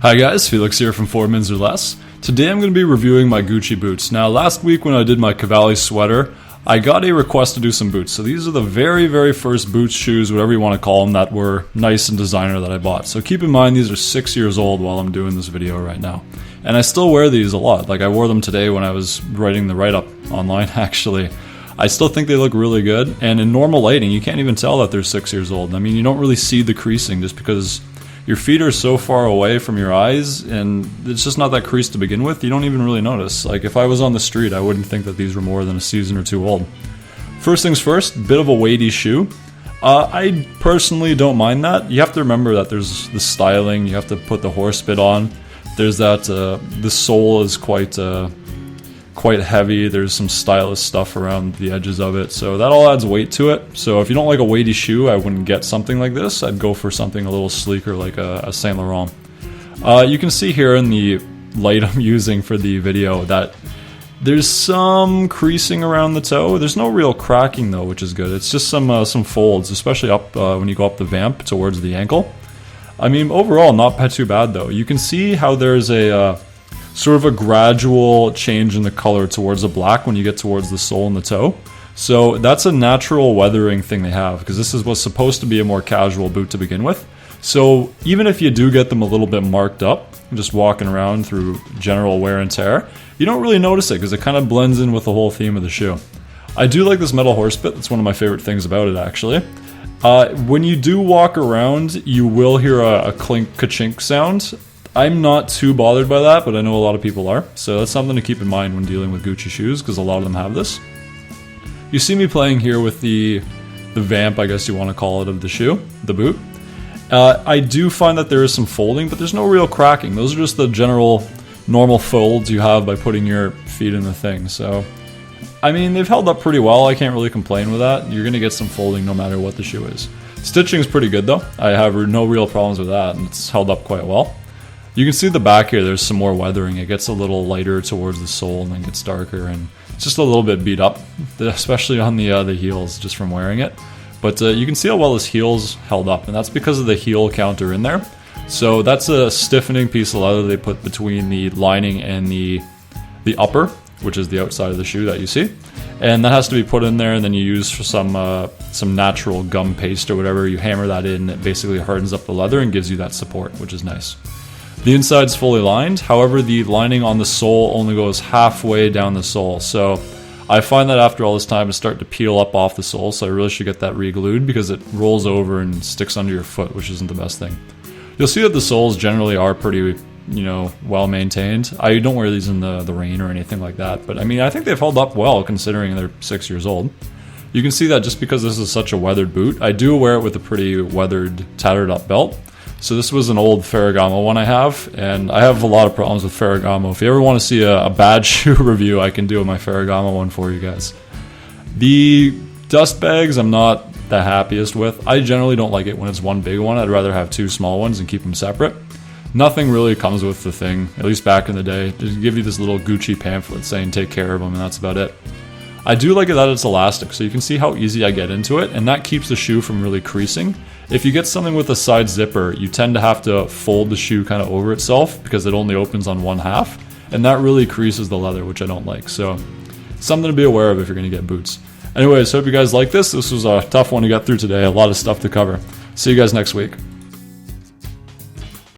Hi guys, Felix here from 4 Mins or Less. Today I'm going to be reviewing my Gucci boots. Now last week when I did my Cavalli sweater, I got a request to do some boots. So these are the very first boots, shoes, whatever you want to call them, that were nice and designer that I bought. So keep in mind these are 6 years old while I'm doing this video right now. And I still wear these a lot. Like I wore them today when I was writing the write-up online actually. I still think they look really good, and in normal lighting you can't even tell that they're 6 years old. I mean, you don't really see the creasing just because your feet are so far away from your eyes and it's just not that creased to begin with. You don't even really notice. Like if I was on the street, I wouldn't think that these were more than a season or two old. First things first, bit of a weighty shoe. I personally don't mind that. You have to remember that there's the styling, you have to put the horse bit on. There's that, the sole is quite heavy. There's some stylish stuff around the edges of it, so that all adds weight to it. So if you don't like a weighty shoe, I wouldn't get something like this. I'd go for something a little sleeker like a Saint Laurent. You can see here in the light I'm using for the video that there's some creasing around the toe. There's no real cracking though, which is good. It's just some folds, especially up when you go up the vamp towards the ankle. I mean, overall, not too bad though. You can see how there's a sort of a gradual change in the color towards the black when you get towards the sole and the toe. So that's a natural weathering thing they have, because this is what's supposed to be a more casual boot to begin with. So even if you do get them a little bit marked up, just walking around through general wear and tear, you don't really notice it because it kind of blends in with the whole theme of the shoe. I do like this metal horse bit. That's one of my favorite things about it actually. When you do walk around, you will hear a clink ka-chink sound. I'm not too bothered by that, but I know a lot of people are. So that's something to keep in mind when dealing with Gucci shoes, because a lot of them have this. You see me playing here with the vamp, I guess you want to call it, of the shoe, the boot. I do find that there is some folding, but there's no real cracking. Those are just the general normal folds you have by putting your feet in the thing. So, I mean, they've held up pretty well. I can't really complain with that. You're going to get some folding no matter what the shoe is. Stitching's pretty good though. I have no real problems with that, and it's held up quite well. You can see the back here, there's some more weathering. It gets a little lighter towards the sole and then gets darker, and it's just a little bit beat up, especially on the heels just from wearing it. But you can see how well this heel's held up, and that's because of the heel counter in there. So that's a stiffening piece of leather they put between the lining and the upper, which is the outside of the shoe that you see. And that has to be put in there, and then you use for some natural gum paste or whatever. You hammer that in, it basically hardens up the leather and gives you that support, which is nice. The inside's fully lined, however the lining on the sole only goes halfway down the sole. So I find that after all this time it's starting to peel up off the sole, so I really should get that re-glued because it rolls over and sticks under your foot, which isn't the best thing. You'll see that the soles generally are pretty, well maintained. I don't wear these in the rain or anything like that, but I mean, I think they've held up well considering they're 6 years old. You can see that just because this is such a weathered boot, I do wear it with a pretty weathered, tattered up belt. So this was an old Ferragamo one I have, and I have a lot of problems with Ferragamo. If you ever want to see a bad shoe review, I can do my Ferragamo one for you guys. The dust bags I'm not the happiest with. I generally don't like it when it's one big one. I'd rather have two small ones and keep them separate. Nothing really comes with the thing, at least back in the day. They give you this little Gucci pamphlet saying take care of them, and that's about it. I do like it that it's elastic, so you can see how easy I get into it, and that keeps the shoe from really creasing. If you get something with a side zipper, you tend to have to fold the shoe kind of over itself because it only opens on one half, and that really creases the leather, which I don't like. So something to be aware of if you're going to get boots. Anyways, hope you guys like this. This was a tough one to get through today. A lot of stuff to cover. See you guys next week.